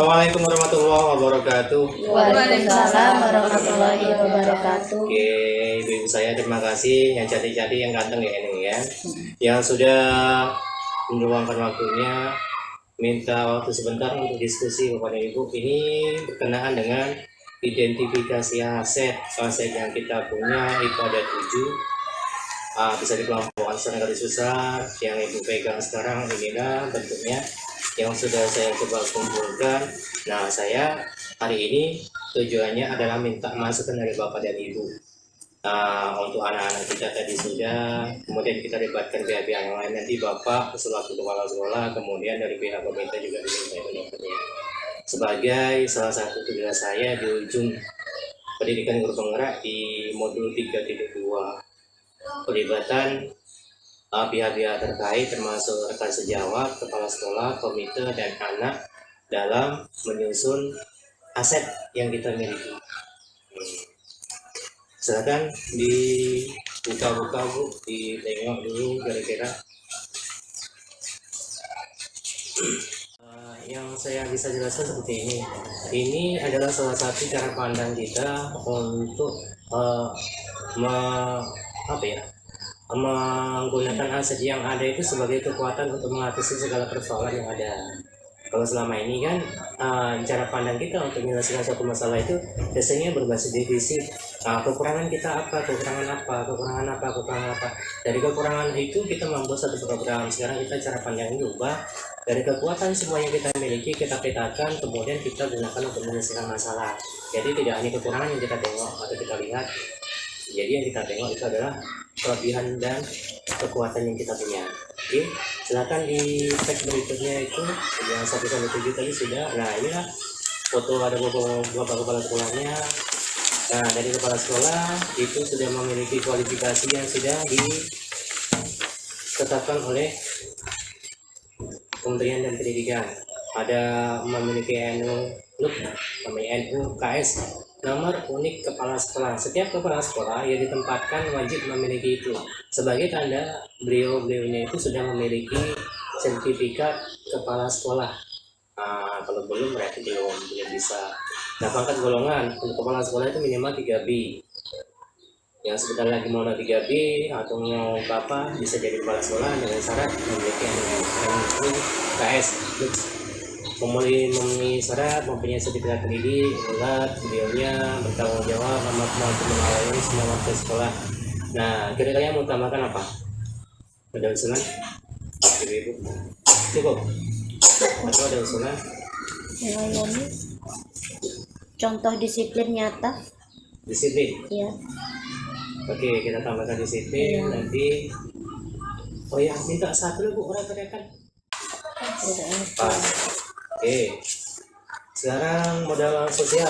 Assalamualaikum warahmatullahi wabarakatuh. Waalaikumsalam warahmatullahi wabarakatuh. Oke, ibu saya terima kasih yang cantik-cantik, yang ganteng ya ini ya, yang sudah meluangkan waktunya, minta waktu sebentar untuk diskusi kepada ibu. Ini berkenaan dengan identifikasi aset yang kita punya itu ada 7. Bisa dikelompokkan secara garis besar. Yang ibu pegang sekarang inilah bentuknya yang sudah saya coba kumpulkan. Nah, saya hari ini tujuannya adalah minta masukan dari bapak dan ibu. Untuk anak-anak kita tadi sudah, kemudian kita libatkan pihak-pihak yang lain, nanti bapak selaku kepala sekolah, kemudian dari pihak pemerintah juga diminta pendampingnya. Sebagai salah satu tugas saya di ujung pendidikan guru penggerak di modul 3.2, pelibatan pihak-pihak terkait termasuk rekan sejawat, kepala sekolah, komite, dan anak dalam menyusun aset yang kita miliki. Silakan dibuka-buka Bu, ditengok dulu kira-kira. Yang saya bisa jelaskan seperti ini. Ini adalah salah satu cara pandang kita untuk menggunakan aset yang ada itu sebagai kekuatan untuk mengatasi segala persoalan yang ada. Kalau selama ini kan cara pandang kita untuk menyelesaikan suatu masalah itu biasanya berbasis defisit. Kekurangan kita apa, kekurangan apa. Dari kekurangan itu kita membuat satu program. Sekarang kita cara pandang ini ubah dari kekuatan semua yang kita miliki, kita petakan, kemudian kita gunakan untuk menyelesaikan masalah. Jadi tidak hanya kekurangan yang kita tengok atau kita lihat. Jadi yang kita tengok itu adalah kelebihan dan kekuatan yang kita punya. Oke, silakan di tag berikutnya itu yang 1-7 tadi sudah. Nah, inilah foto ada bapak kepala sekolahnya. Nah, dari kepala sekolah itu sudah memiliki kualifikasi yang sudah ditetapkan oleh Kementerian dan Pendidikan. Ada memiliki namanya NUKS, nomor unik kepala sekolah. Setiap kepala sekolah yang ditempatkan wajib memiliki itu. Sebagai tanda beliau-beliaunya itu sudah memiliki sertifikat kepala sekolah. Kalau belum berarti belum bisa. Nah, pangkat golongan untuk kepala sekolah itu minimal 3B. Yang sebentar lagi mau 3B atau mau apa bisa jadi kepala sekolah dengan syarat memiliki NUKS. Memenuhi syarat, mempunyai sertifikat pendidik, bulat, beliaunya bertanggung jawab, mampu melayani semua warga sekolah. Nah, kira-kira yang mau tambahkan apa? Ada usulan? Ibu-ibu? Cukup? Atau ada usulan? Melayani. Contoh disiplin nyata. Disiplin? Iya. Oke, kita tambahkan disiplin. Nanti. Oh ya, minta satu Bu, rekan-rekan. Oke, sekarang modal sosial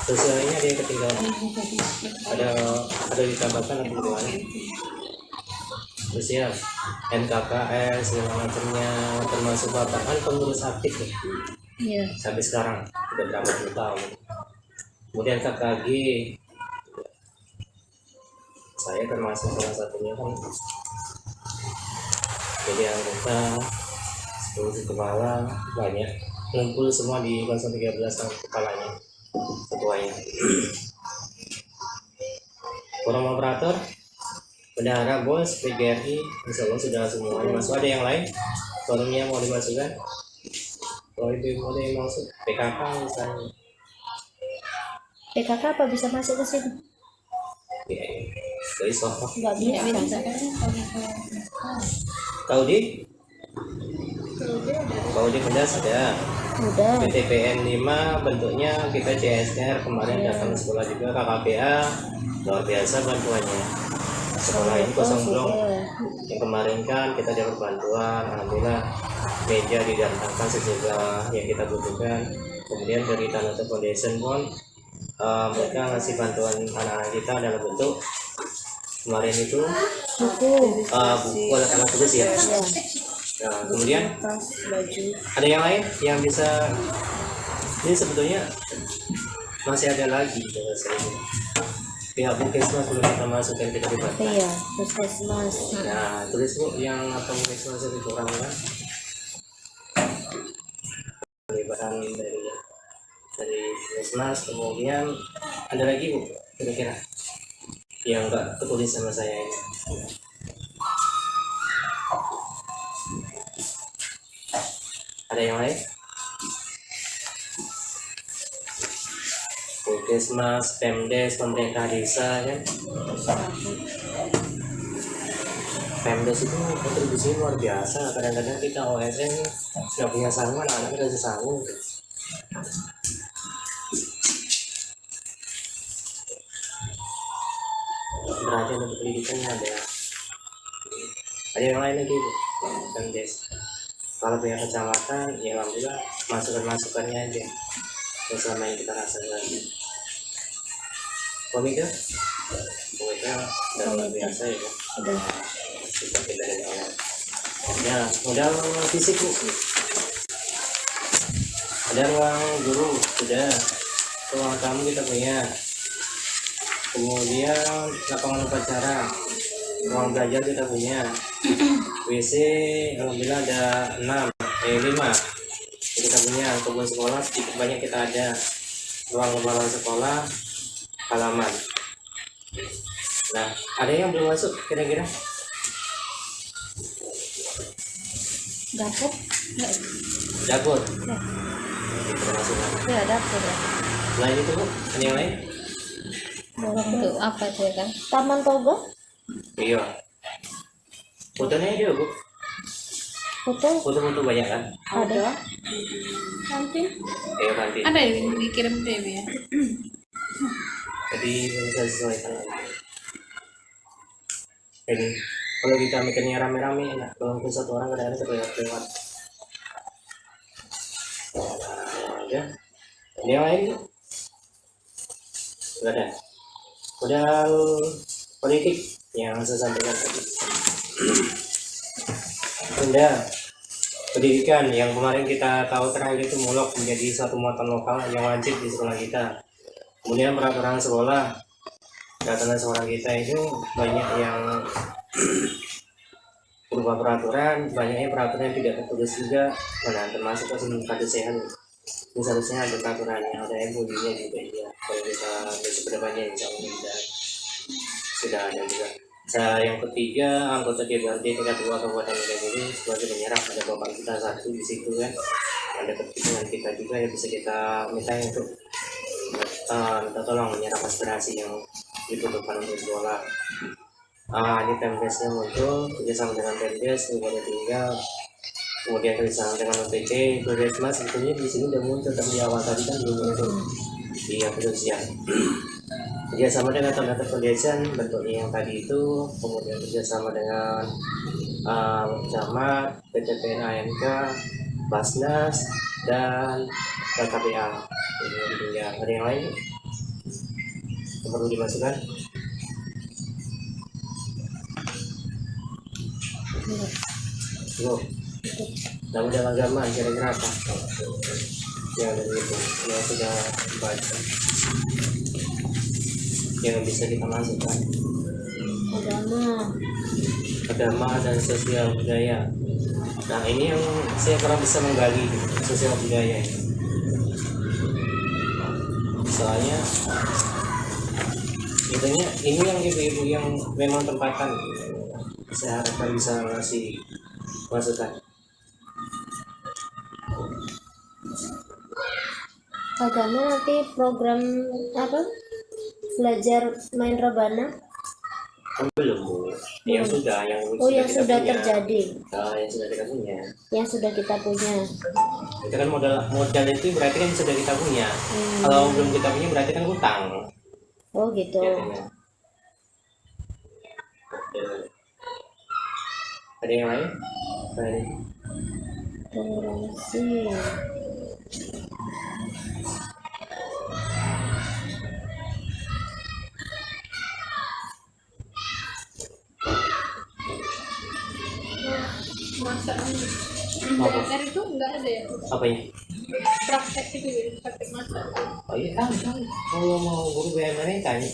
ini ada yang ketinggalan, ada ditambahkan atau bagaimana? Sosial, NKKS segala macamnya, termasuk bapak kan pengurus aktif ya? Iya. Sampai sekarang sudah berapa puluh tahun. Kemudian KKG, saya termasuk salah satunya kan. Jadi anggota 10 kepala banyak, ngumpul semua di 013 kepalanya, ketuanya. Forum operator, bendahara, bos, PGRI, insya Allah sudah semua masuk. Ada yang lain? Forumnya mau dimasukkan? Kalau itu mau yang masuk, PKK misalnya. PKK apa bisa masuk ke sini? Ya, dari sofa. Nggak bisa. Tahu di? Kalau di Pedas ada. Udah. PTPN 5 bentuknya kita CSR kemarin datang sekolah juga, KKPA luar biasa bantuannya. Sekolah ini kosong belum. Yang kemarin kan kita dapat bantuan, alhamdulillah meja didatangkan sejumlah yang kita butuhkan. Kemudian dari Tanata Foundation pun mereka ngasih bantuan anak-anak kita dalam bentuk kemarin itu buku anak-anak tulis ya. Nah, kemudian ada yang lain yang bisa, ini sebetulnya masih ada lagi pihak puskesmas belum kita masukkan, kita libatkan. Iya, puskesmas. Nah, tulis Bu yang apa puskesmas itu kurang kan? Pelibatan dari Puskesmas. Kemudian ada lagi Bu kira-kira yang nggak tertulis sama saya ini. Ada yang lain? Puskesmas, Pemdes, pemerintah desa kan. Pemdes itu kontribusinya luar biasa. Kadang-kadang kita OSN nggak punya sangu, anak-anak kita bisa sangu. Berarti untuk pendidikan ada yang lain lagi Bu. Pemdes. Kalau pihak kecamatan, ya alhamdulillah masukan-masukannya aja yang selama yang kita rasakan. Komika udah luar biasa ya kan. Udah. Kita dari awal. Ya, modal fisik Bu. Ada ruang guru, sudah. Ruang tamu kita punya. Kemudian lapangan upacara, ruang belajar kita punya. WC alhamdulillah ada 5 kita punya. Kebun sekolah sedikit banyak kita ada. Ruang kepala sekolah, halaman. Nah, ada yang belum masuk kira-kira? Dapur? Enggak. Dapur. Ya. Kita masuk. Ya, dapur ya. Selain itu Bu, ada yang lain? Untuk apa itu ya kan? Taman Togo? Iya. Fotonya ada Bu. Foto-foto banyak kan? Ada. Kantin Iya kantin. ada yang dikirim TV ya. Jadi bisa sesuaikan lagi. Ini kalau kita mikirnya rame-rame enak. Kalau mungkin satu orang kadang-kadang terlewat-lewat. Ya. Ada yang lain? Enggak ada. Modal politik yang saya sampaikan tadi. Benda pendidikan yang kemarin kita tahu terakhir itu mulok menjadi suatu muatan lokal yang wajib di sekolah kita. Kemudian peraturan sekolah, peraturan sekolah kita itu banyak yang berupa peraturan, banyaknya peraturan yang tidak tertulis juga. Nah, termasuk kado sehat. Ini seharusnya ada peraturan yang ada bunyinya juga ya. Kalau kita besok kedepannya insya Allah sudah ada juga. Nah, yang ketiga, anggota DPRD tingkat 2 Kabupaten Medan ini sebagai penyerap ada bapak kita satu di situ kan. Ada pertimbangan kita juga yang bisa kita minta untuk minta tolong menyerap aspirasi yang dibutuhkan untuk sekolah. Ini Pemdesnya muncul kerjasama dengan Pemdes, kemudian tinggal, kemudian kerjasama dengan OPT, Puskesmas sebetulnya di sini udah muncul tapi di awal tadi kan belum muncul di kepolisian. Kerjasama dengan Tanda Foundation bentuknya yang tadi itu, kemudian kerjasama dengan camat, PTPN AMK, Basnas dan KPA. Ini ya, ada yang lain yang perlu dimasukkan? Loh, namun dalam agama kira-kira apa? Ya dari itu, yang sudah baca, yang bisa kita masukkan. Agama dan sosial budaya. Nah ini yang saya kurang bisa menggali sosial budaya. Soalnya intinya ini yang ibu-ibu yang memang tempatan, saya harapkan bisa ngasih masukan. Agama nanti program apa? Belajar main rebana? Belum Bu, yang sudah, yang Yang kita sudah punya. terjadi, Yang sudah kita punya. yang sudah kita punya. Itu kan modal itu berarti kan sudah kita punya. Kalau belum kita punya berarti kan hutang. Oh gitu. Jadinya. Ada yang lain? Baik. Toleransi. Masak Apa? BMR itu enggak ada ya Apa ya? praktek itu jadi praktek masak. Oh iya kan, kalau mau guru BMR tanya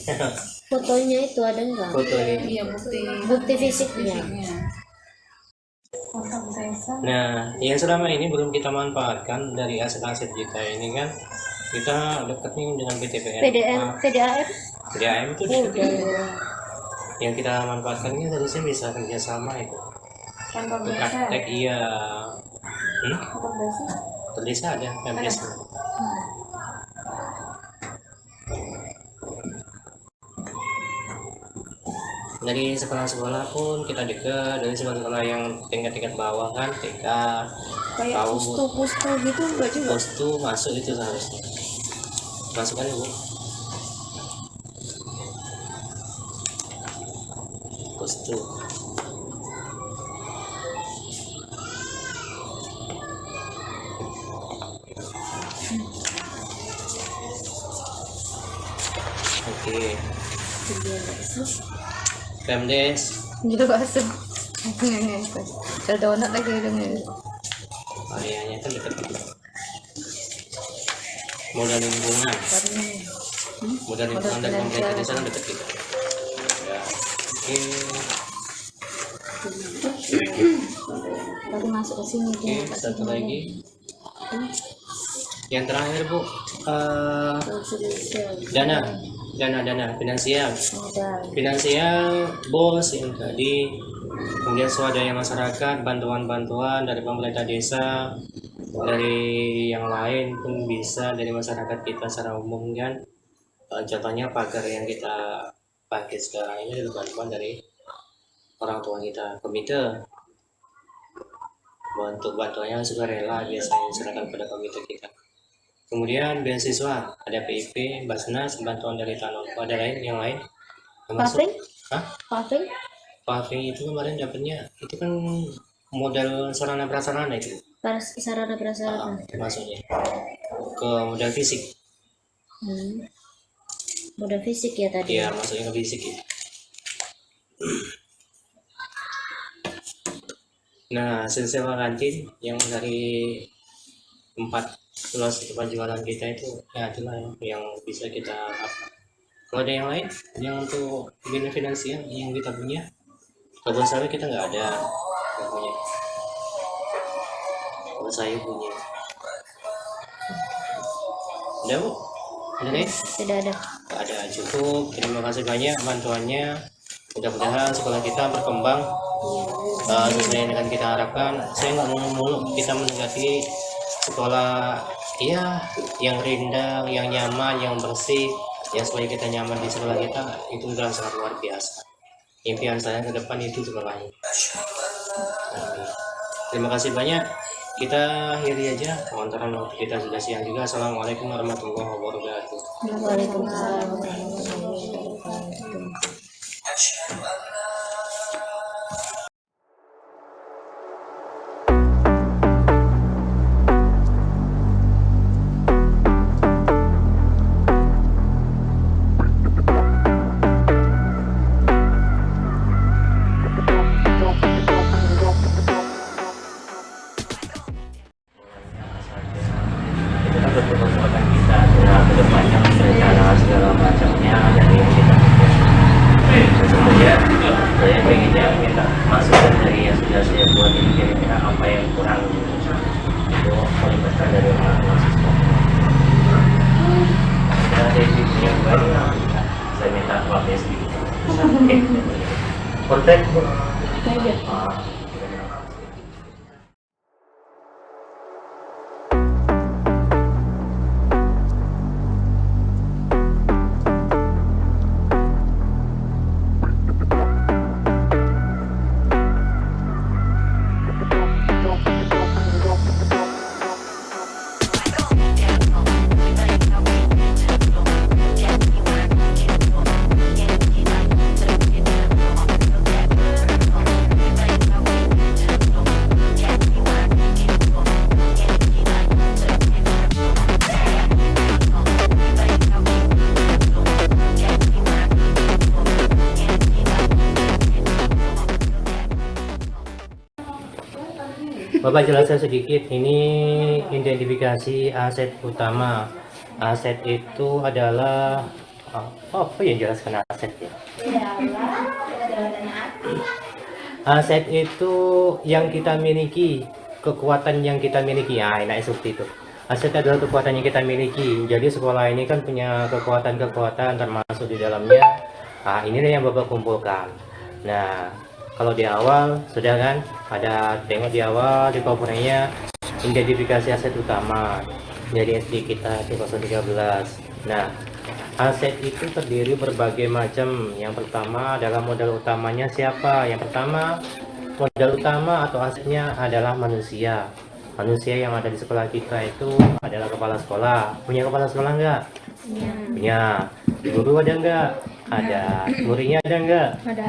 Fotonya itu ada enggak? fotonya. Iya bukti Bukti fisiknya. kontak desa. Nah, yang selama ini belum kita manfaatkan dari aset-aset kita ini kan Kita dekat nih dengan PTPN. PDAM PDAM itu dekat. udah Yang kita manfaatkannya harusnya bisa kerjasama itu. Kantor Untuk desa. praktek iya. Kantor desa. Desa ada MPS. Dari sekolah-sekolah pun kita dekat, dari sekolah-sekolah yang tingkat-tingkat bawah kan, TK, Kayak PAUD, pustu gitu enggak juga? postu masuk itu seharusnya. Masukkan ibu. Postu. Oke. Pemdes. gitu masuk ada donat lagi dengan Areanya kan dekat. Modal lingkungan. Modal lingkungan dan pemerintah desa kan dekat kita. Ya. Oke. baru masuk ke sini Oke, satu lagi. Yang terakhir Bu, dana finansial. Finansial bos yang tadi, kemudian swadaya masyarakat, bantuan-bantuan dari pemerintah desa, dari yang lain pun bisa, dari masyarakat kita secara umum kan. Contohnya pagar yang kita pakai sekarang ini adalah bantuan dari orang tua kita, komite. Bantuannya suka rela biasanya diserahkan pada komite kita. Kemudian beasiswa, ada PIP, Basnas, bantuan dari Tanolco, ada yang lain. paving Hah? paving Paving itu kemarin dapatnya, itu kan modal sarana prasarana itu. sarana prasarana Masuknya ke modal fisik. modal fisik ya tadi. Iya, masuknya ke fisik itu. Nah, hasil sewa kantin yang dari 4 luas tempat jualan kita itu, ya itulah yang bisa kita apa. Kalau ada yang lain, yang untuk bina finansial yang kita punya, kebun sawit kita nggak punya. Kalau saya punya. Udah Bu? Udah nih? Tidak ada. Nggak ada, cukup. Terima kasih banyak bantuannya. Mudah-mudahan sekolah kita berkembang sesuai dengan kita harapkan. Saya nggak ngomong mulu, kita mendekati sekolah ya yang rindang, yang nyaman, yang bersih, ya supaya kita nyaman di sekolah kita, itu sudah sangat luar biasa. Impian saya ke depan itu sekolahnya. Terima kasih banyak. Kita akhiri aja pengantaran waktu kita sudah siang juga. Assalamualaikum warahmatullahi wabarakatuh. Waalaikumsalam warahmatullahi wabarakatuh. Itu kan berkekuatan kita dalam kedepannya rencana segala macamnya dari yang kita sebenarnya saya pengennya kita masukkan dari yang sudah saya buat ini kira-kira apa yang kurang itu melibatkan dari orang mahasiswa. Ada sisi yang baik, saya minta maafnya sedikit. Konten. Bapak jelaskan sedikit, ini identifikasi aset utama. Aset itu adalah apa yang jelaskan aset ya? Aset itu yang kita miliki, kekuatan yang kita miliki. Ya, enak seperti itu. Aset adalah kekuatan yang kita miliki. Jadi sekolah ini kan punya kekuatan-kekuatan termasuk di dalamnya. Nah, inilah yang Bapak kumpulkan. Nah, kalau di awal sudah kan ada tengok di awal di komponennya identifikasi aset utama. Jadi SD kita T013. Nah, aset itu terdiri berbagai macam. Yang pertama adalah modal utamanya siapa? Yang pertama, modal utama atau asetnya adalah manusia. Manusia yang ada di sekolah kita itu adalah kepala sekolah. Punya kepala sekolah enggak? Punya. Guru ada enggak? Ada. Muridnya ada enggak? Ada.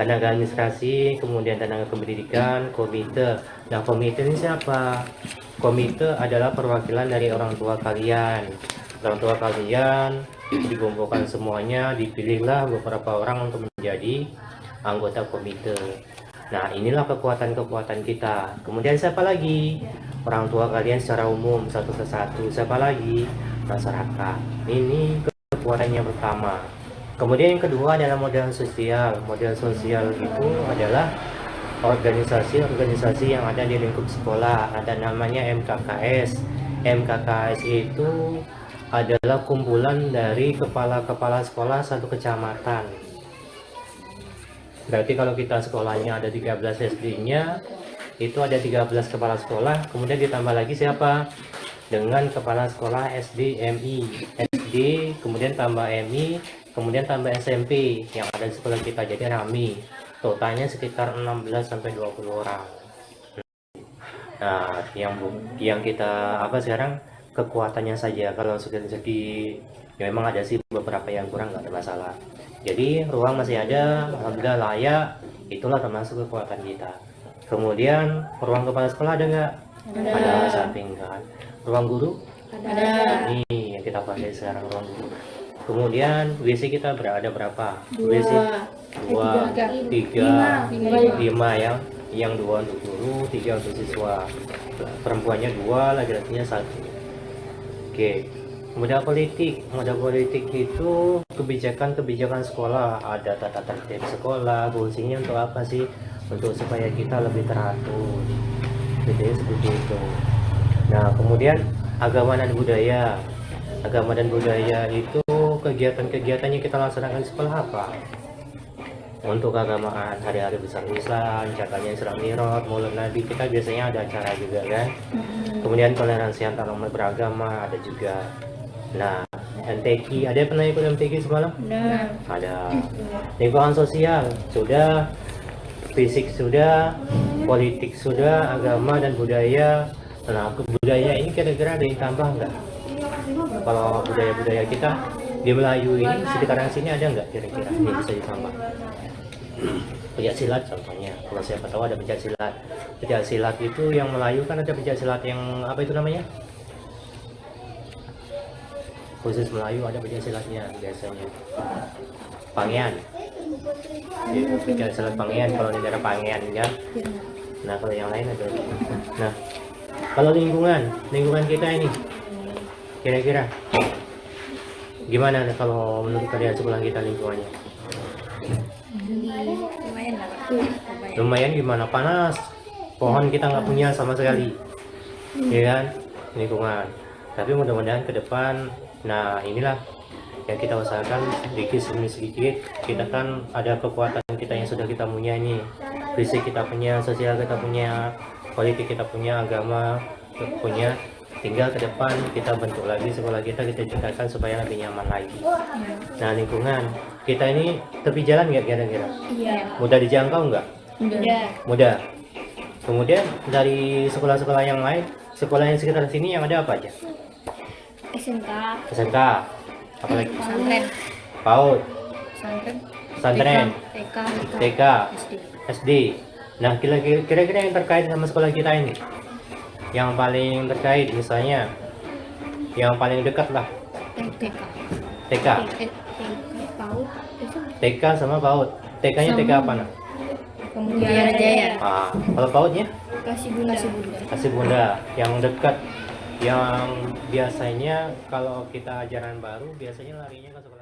Tenaga administrasi, kemudian tenaga kependidikan, komite. Nah, komite ini siapa? Komite adalah perwakilan dari orang tua kalian. Orang tua kalian dikumpulkan semuanya, dipilihlah beberapa orang untuk menjadi anggota komite. Nah, inilah kekuatan-kekuatan kita. Kemudian siapa lagi? Orang tua kalian secara umum satu persatu. Siapa lagi? Masyarakat. Ini kekuatan yang pertama. Kemudian yang kedua adalah modal sosial. Modal sosial itu adalah organisasi-organisasi yang ada di lingkup sekolah. Ada namanya MKKS. MKKS itu adalah kumpulan dari kepala-kepala sekolah satu kecamatan. Berarti kalau kita sekolahnya ada 13 SD-nya, itu ada 13 kepala sekolah, kemudian ditambah lagi siapa? Dengan kepala sekolah SD, MI, SD, kemudian tambah MI, kemudian tambah SMP yang ada di sekolah kita, jadi RAMI. Totalnya sekitar 16 sampai 20 orang. Nah, yang kita apa sekarang kekuatannya saja. Kalau segi ya memang ada sih beberapa yang kurang, nggak ada masalah. Jadi ruang masih ada, alhamdulillah layak, itulah termasuk kekuatan kita. Kemudian ruang kepala sekolah ada nggak? Ada samping kan. Ruang guru? Ada. Ini yang kita pakai sekarang, ruang guru. Kemudian WC kita ada berapa? WC 2, 3, 5 yang 2 untuk guru, 3 untuk siswa. Perempuannya 2, laki-lakinya 1. Oke. Modal politik itu kebijakan sekolah, ada tata tertib sekolah. Fungsinya untuk apa sih? Untuk supaya kita lebih teratur, jadi seperti itu. Nah, kemudian agama dan budaya itu kegiatan-kegiatan yang kita laksanakan di sekolah apa? Untuk keagamaan, hari-hari besar Islam, contohnya Isra Mi'raj, Maulid Nabi, kita biasanya ada acara juga kan. Kemudian toleransi antar umat beragama ada juga. Nah, MTQ, ada yang pernah ikut MTQ semalam? Ada. Lingkungan sosial sudah, fisik sudah, politik sudah, agama dan budaya. Nah, budaya ini kira-kira ada yang tambah nggak? Kalau budaya-budaya kita di Melayu ini sekitaran sini ada nggak kira-kira yang bisa ditambah? Pencak silat contohnya, kalau siapa tahu ada pencak silat. Pencak silat itu yang Melayu kan ada pencak silat yang apa itu namanya? Khusus Melayu ada pencak silatnya biasanya. Pangean. Ya, pencak silat Pangean kalau di daerah Pangean kan. Nah, kalau yang lain ada. Nah, kalau lingkungan kita ini kira-kira gimana kalau menurut kalian sekolah kita lingkungannya? Lumayan gimana? Panas, pohon kita nggak punya sama sekali, ya kan, lingkungan. Tapi mudah-mudahan ke depan, nah inilah yang kita usahakan sedikit demi sedikit. Kita kan ada kekuatan kita yang sudah kita punya ini, fisik kita punya, sosial kita punya, politik kita punya, agama punya. Tinggal ke depan kita bentuk lagi sekolah kita tingkatkan supaya lebih nyaman lagi. Nah, lingkungan kita ini tepi jalan nggak kira-kira? Iya. Mudah dijangkau nggak? Udah. Mudah. Kemudian dari sekolah-sekolah yang lain, sekolah yang sekitar sini yang ada apa aja? SMK. SMK, apalagi? Pesantren. PAUD, Pesantren. pesantren, TK. TK, SD. Nah, kira-kira yang terkait sama sekolah kita ini, yang paling terkait misalnya, yang paling dekat lah, TK. TK, PAUD. TK sama PAUD. TK-nya TK apa nah? Kemudian Jaya. Ah, kalau PAUD-nya? Kasih Bunda. Kasih Bunda, yang dekat, yang biasanya kalau kita ajaran baru biasanya larinya ke sekolah